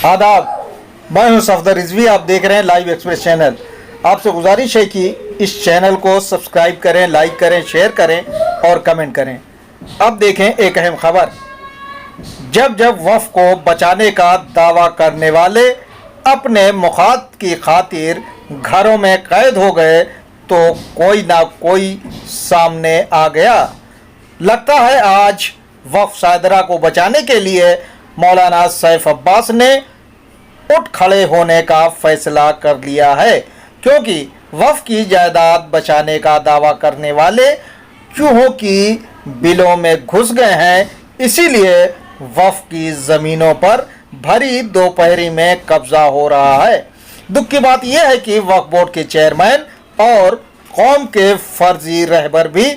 आदाब, मैं हूं सफदर रिजवी। आप देख रहे हैं लाइव एक्सप्रेस चैनल। आपसे गुजारिश है कि इस चैनल को सब्सक्राइब करें, लाइक करें, शेयर करें और कमेंट करें। अब देखें एक अहम खबर। जब जब वफ़ को बचाने का दावा करने वाले अपने मुखात की खातिर घरों में कैद हो गए तो कोई ना कोई सामने आ गया। लगता है आज वफ़ सादरा को बचाने के लिए मौलाना सैफ अब्बास ने उठ खड़े होने का फैसला कर लिया है, क्योंकि वफ़ की जायदाद बचाने का दावा करने वाले चूहों की बिलों में घुस गए हैं। इसीलिए वफ़ की ज़मीनों पर भरी दोपहरी में कब्जा हो रहा है। दुख की बात यह है कि वक्फ बोर्ड के चेयरमैन और कौम के फर्जी रहबर भी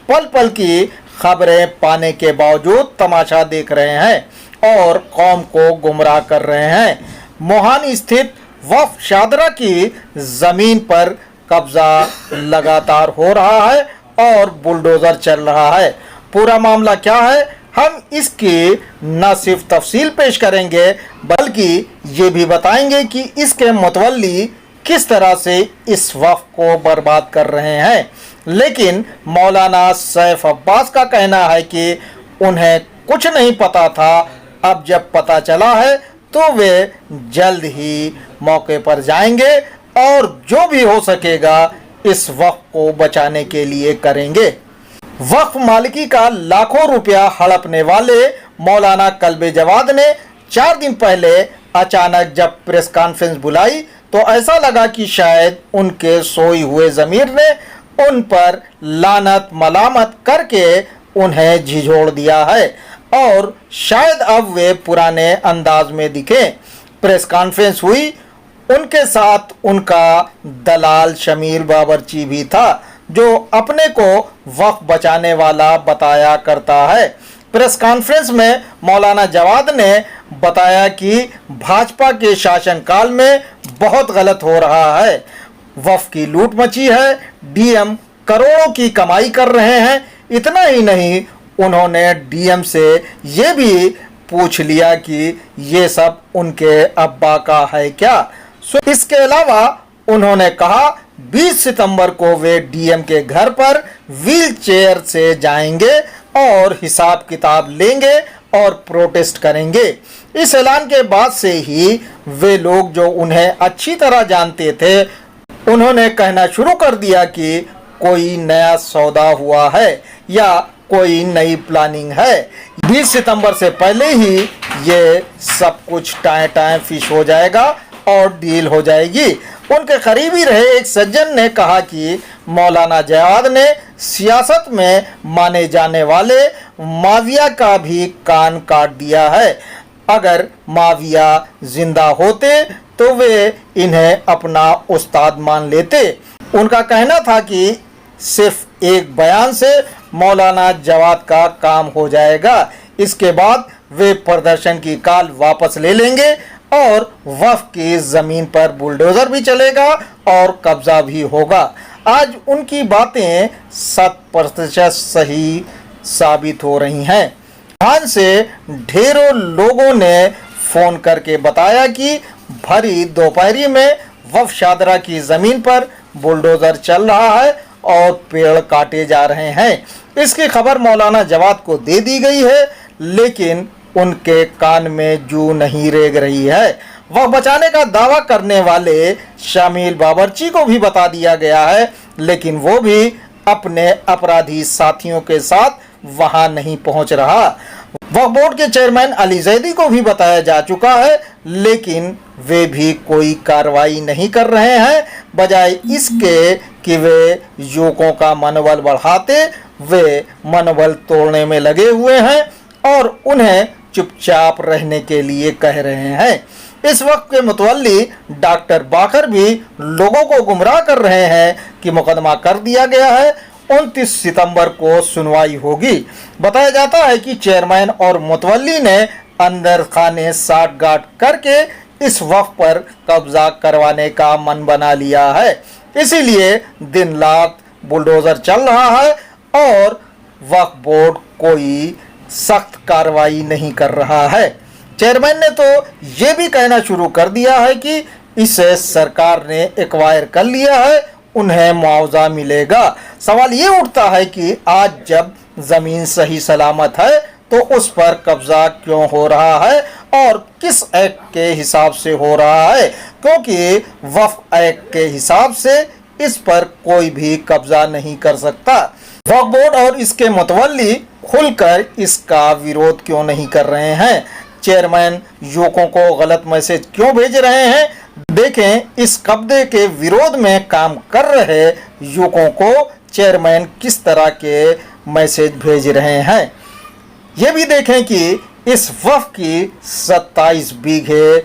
पल पल की खबरें पाने के बावजूद तमाशा देख रहे हैं और कौम को गुमराह कर रहे हैं। मोहानी स्थित वफ़ सादरा की ज़मीन पर कब्जा लगातार हो रहा है और बुलडोज़र चल रहा है। पूरा मामला क्या है, हम इसकी न सिर्फ तफसील पेश करेंगे बल्कि ये भी बताएंगे कि इसके मुतवल्ली किस तरह से इस वफ़ को बर्बाद कर रहे हैं। लेकिन मौलाना सैफ अब्बास का कहना है कि उन्हें कुछ नहीं पता था। अब जब पता चला है तो वे जल्द ही मौके पर जाएंगे और जो भी हो सकेगा इस वक़्फ को बचाने के लिए करेंगे। वक्फ मालिकी का लाखों रुपया हड़पने वाले मौलाना कल्बे जवाद ने 4 दिन पहले अचानक जब प्रेस कॉन्फ्रेंस बुलाई तो ऐसा लगा कि शायद उनके सोई हुए ज़मीर ने उन पर लानत मलामत करके उन्हें झिझोड़ दिया है और शायद अब वे पुराने अंदाज में दिखें। प्रेस कॉन्फ्रेंस हुई, उनके साथ उनका दलाल शमील बाबरची भी था जो अपने को वक़्फ बचाने वाला बताया करता है। प्रेस कॉन्फ्रेंस में मौलाना जवाद ने बताया कि भाजपा के शासनकाल में बहुत गलत हो रहा है, वफ़्फ की लूट मची है, डीएम करोड़ों की कमाई कर रहे हैं। इतना ही नहीं, उन्होंने डीएम से ये भी पूछ लिया कि ये सब उनके अब्बा का है क्या। इसके अलावा उन्होंने कहा 20 सितंबर को वे डीएम के घर पर व्हील चेयर से जाएंगे और हिसाब किताब लेंगे और प्रोटेस्ट करेंगे। इस ऐलान के बाद से ही वे लोग जो उन्हें अच्छी तरह जानते थे उन्होंने कहना शुरू कर दिया कि कोई नया सौदा हुआ है या कोई नई प्लानिंग है। 20 सितंबर से पहले ही ये सब कुछ टाएं टाएं फिश हो जाएगा और डील हो जाएगी। उनके करीबी रहे एक सज्जन ने कहा कि मौलाना जवाद ने सियासत में माने जाने वाले माविया का भी कान काट दिया है। अगर माविया जिंदा होते तो वे इन्हें अपना उस्ताद मान लेते। उनका कहना था कि सिर्फ एक बयान से मौलाना जवाद का काम हो जाएगा। इसके बाद वे प्रदर्शन की कॉल वापस ले लेंगे और वफ़ की ज़मीन पर बुलडोज़र भी चलेगा और कब्ज़ा भी होगा। आज उनकी बातें 100% सही साबित हो रही हैं। वहाँ से ढेरों लोगों ने फ़ोन करके बताया कि भरी दोपहरी में वफ़ सादरा की ज़मीन पर बुलडोज़र चल रहा है और पेड़ काटे जा रहे हैं। इसकी खबर मौलाना जवाद को दे दी गई है, लेकिन उनके कान में जू नहीं रेंग रही है। वह बचाने का दावा करने वाले शमील बाबरची को भी बता दिया गया है, लेकिन वो भी अपने अपराधी साथियों के साथ वहां नहीं पहुंच रहा। वक्फ बोर्ड के चेयरमैन अली जैदी को भी बताया जा चुका है, लेकिन वे भी कोई कार्रवाई नहीं कर रहे हैं। बजाय इसके कि वे युवकों का मनोबल बढ़ाते, वे मनोबल तोड़ने में लगे हुए हैं और उन्हें चुपचाप रहने के लिए कह रहे हैं। इस वक्त के मुतवल्ली डॉक्टर बाकर भी लोगों को गुमराह कर रहे हैं कि मुकदमा कर दिया गया है, 29 सितंबर को सुनवाई होगी। बताया जाता है कि चेयरमैन और मुतवल्ली ने अंदर खाने साठ गांठ करके इस वक़्फ पर कब्जा करवाने का मन बना लिया है। इसीलिए दिन रात बुलडोज़र चल रहा है और वक्फ बोर्ड कोई सख्त कार्रवाई नहीं कर रहा है। चेयरमैन ने तो ये भी कहना शुरू कर दिया है कि इसे सरकार ने एक्वायर कर लिया है, उन्हें मुआवजा मिलेगा। सवाल ये उठता है कि आज जब जमीन सही सलामत है तो उस पर कब्जा क्यों हो रहा है और किस एक्ट के हिसाब से हो रहा है, क्योंकि वक्फ एक्ट के हिसाब से इस पर कोई भी कब्जा नहीं कर सकता। वक्फ बोर्ड और इसके मुतवल्ली खुलकर इसका विरोध क्यों नहीं कर रहे हैं? चेयरमैन युवकों को गलत मैसेज क्यों भेज रहे हैं? देखें इस कब्जे के विरोध में काम कर रहे युवकों को चेयरमैन किस तरह के मैसेज भेज रहे हैं। ये भी देखें कि इस वक्फ की 27 बीघे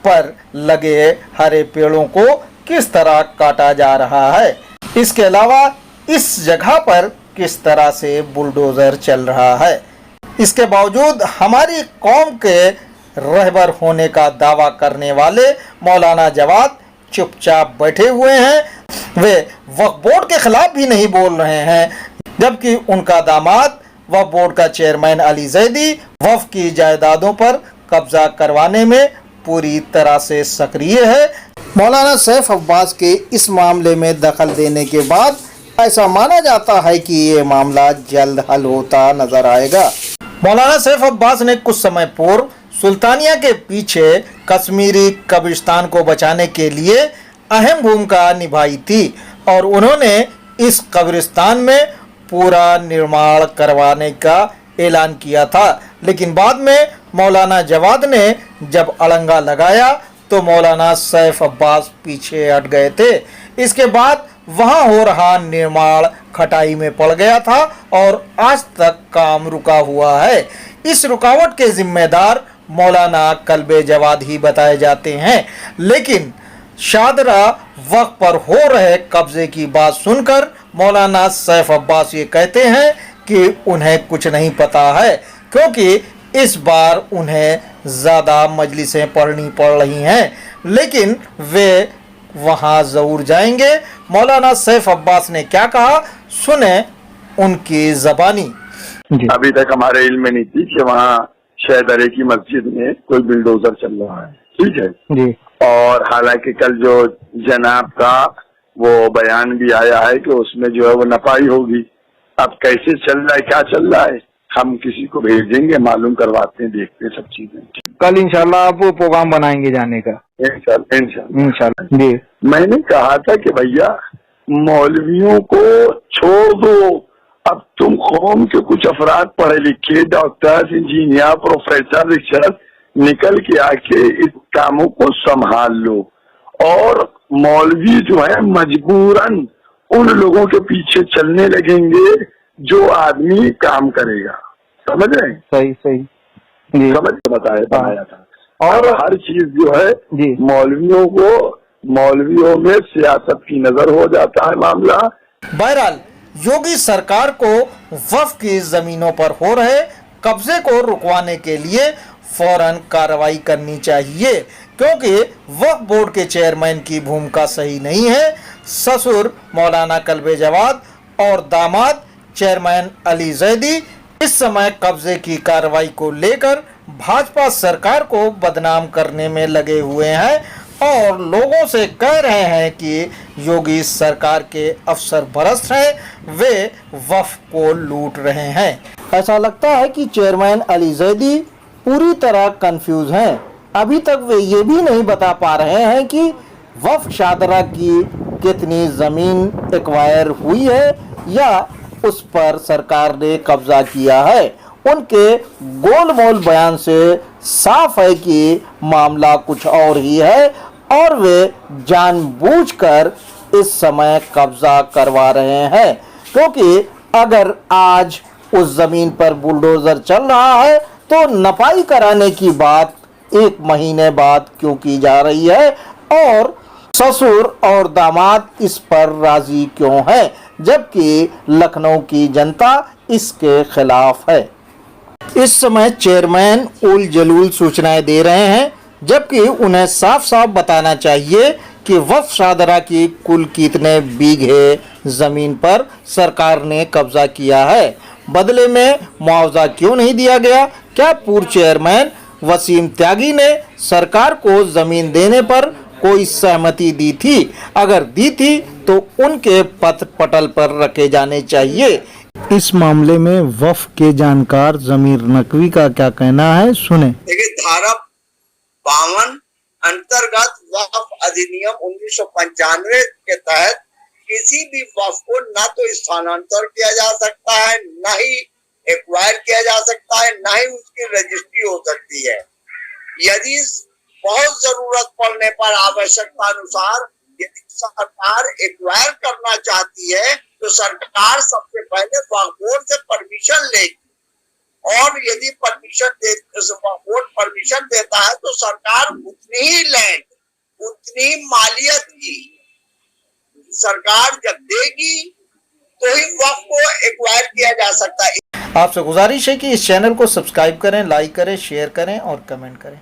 पर लगे हरे पेड़ों को किस तरह काटा जा रहा है। इसके अलावा इस जगह पर किस तरह से बुलडोजर चल रहा है। इसके बावजूद हमारी कौम के रहबर होने का दावा करने वाले मौलाना जवाद चुपचाप बैठे हुए हैं। वे वक्फ बोर्ड के खिलाफ भी नहीं बोल रहे हैं, जबकि उनका दामाद वक्फ बोर्ड का चेयरमैन अली जैदी वक्फ की जायदादों पर कब्जा करवाने में पूरी तरह से सक्रिय है। मौलाना सैफ अब्बास के इस मामले में दखल देने के बाद ऐसा माना जाता है कि ये मामला जल्द हल होता नजर आएगा। मौलाना सैफ अब्बास ने कुछ समय पूर्व सुल्तानिया के पीछे कश्मीरी कब्रिस्तान को बचाने के लिए अहम भूमिका निभाई थी और उन्होंने इस कब्रिस्तान में पूरा निर्माण करवाने का ऐलान किया था, लेकिन बाद में मौलाना जवाद ने जब अड़ंगा लगाया तो मौलाना सैफ अब्बास पीछे हट गए थे। इसके बाद वहां हो रहा निर्माण खटाई में पड़ गया था और आज तक काम रुका हुआ है। इस रुकावट के जिम्मेदार मौलाना कल्बे जवाद ही बताए जाते हैं, लेकिन शादरा वक्त पर हो रहे कब्जे की बात सुनकर मौलाना सैफ अब्बास ये कहते हैं कि उन्हें कुछ नहीं पता है, क्योंकि इस बार उन्हें ज़्यादा मजलिसें पढ़नी पड़ रही हैं, लेकिन वे वहाँ ज़रूर जाएंगे। मौलाना सैफ अब्बास ने क्या कहा, सुने उनकी ज़बानी। अभी तक हमारे इल्म में नहीं थी कि वहाँ शहदरे की मस्जिद में कोई बिल्डोजर चल रहा है, ठीक है जी। और हालांकि कल जो जनाब का वो बयान भी आया है कि उसमें जो है वो नपाई होगी। अब कैसे चल रहा है, क्या चल रहा है, हम किसी को भेजेंगे, मालूम करवाते हैं, देखते हैं सब चीजें। कल इंशाल्लाह आप वो प्रोग्राम बनाएंगे जाने का। इंशाल्लाह जी। मैंने कहा था कि भैया मौलवियों को छोड़ दो, अब तुम कौम के कुछ अफराद पढ़े लिखे, डॉक्टर्स, इंजीनियर, प्रोफेसर, लेक्चरर निकल के आके इस कामों को संभाल लो, और मौलवी जो है मजबूरन उन लोगों के पीछे चलने लगेंगे जो आदमी काम करेगा। समझ रहे हैं? सही सही समझ बताया था। और हर चीज जो है मौलवियों में सियासत की नजर हो जाता है मामला। बहरहाल योगी सरकार को वक्फ की जमीनों पर हो रहे कब्जे को रुकवाने के लिए फौरन कार्रवाई करनी चाहिए, क्योंकि वक्फ बोर्ड के चेयरमैन की भूमिका सही नहीं है। ससुर मौलाना कल्बे जवाद और दामाद चेयरमैन अली जैदी इस समय कब्जे की कार्रवाई को लेकर भाजपा सरकार को बदनाम करने में लगे हुए हैं और लोगों से कह रहे हैं कि योगी सरकार के अफसर भ्रष्ट हैं, वे वक्फ को लूट रहे हैं। ऐसा लगता है कि चेयरमैन अली जैदी पूरी तरह कंफ्यूज हैं। अभी तक वे ये भी नहीं बता पा रहे हैं कि वक्फ शादरा की कितनी जमीन एक्वायर हुई है या उस पर सरकार ने कब्जा किया है। उनके गोलमोल बयान से साफ है कि मामला कुछ और ही है और वे जानबूझकर इस समय कब्जा करवा रहे हैं, क्योंकि अगर आज उस जमीन पर बुलडोजर चल रहा है तो नपाई कराने की बात 1 महीने बाद क्यों की जा रही है और ससुर और दामाद इस पर राजी क्यों है, जबकि लखनऊ की जनता इसके खिलाफ है। इस समय चेयरमैन उल जलूल सूचनाएं दे रहे हैं, जबकि उन्हें साफ साफ बताना चाहिए कि वक्फ शादरा की कुल कितने बीघे जमीन पर सरकार ने कब्जा किया है, बदले में मुआवजा क्यों नहीं दिया गया। क्या पूर्व चेयरमैन वसीम त्यागी ने सरकार को जमीन देने पर कोई सहमति दी थी? अगर दी थी तो उनके पत्र पटल पर रखे जाने चाहिए। इस मामले में वक्फ के जानकार जमीर नकवी का क्या कहना है, सुने। देखिए, धारा 52 अंतर्गत वक्फ अधिनियम 1995 के तहत किसी भी वक्फ को न तो स्थानांतर किया जा सकता है, न ही एक्वायर किया जा सकता है, न ही उसकी रजिस्ट्री हो सकती है। यदि बहुत जरूरत पड़ने पर आवश्यकता अनुसार यदि सरकार एक्वायर करना चाहती है तो सरकार सबसे पहले वक्फ बोर्ड से परमिशन लेगी, और यदि बोर्ड परमिशन देता है तो सरकार उतनी ही लैंड, उतनी ही मालियत की सरकार जब देगी तो ही वक्फ को एक्वायर किया जा सकता है। आपसे गुजारिश है कि इस चैनल को सब्सक्राइब करें, लाइक करें, शेयर करें और कमेंट करें।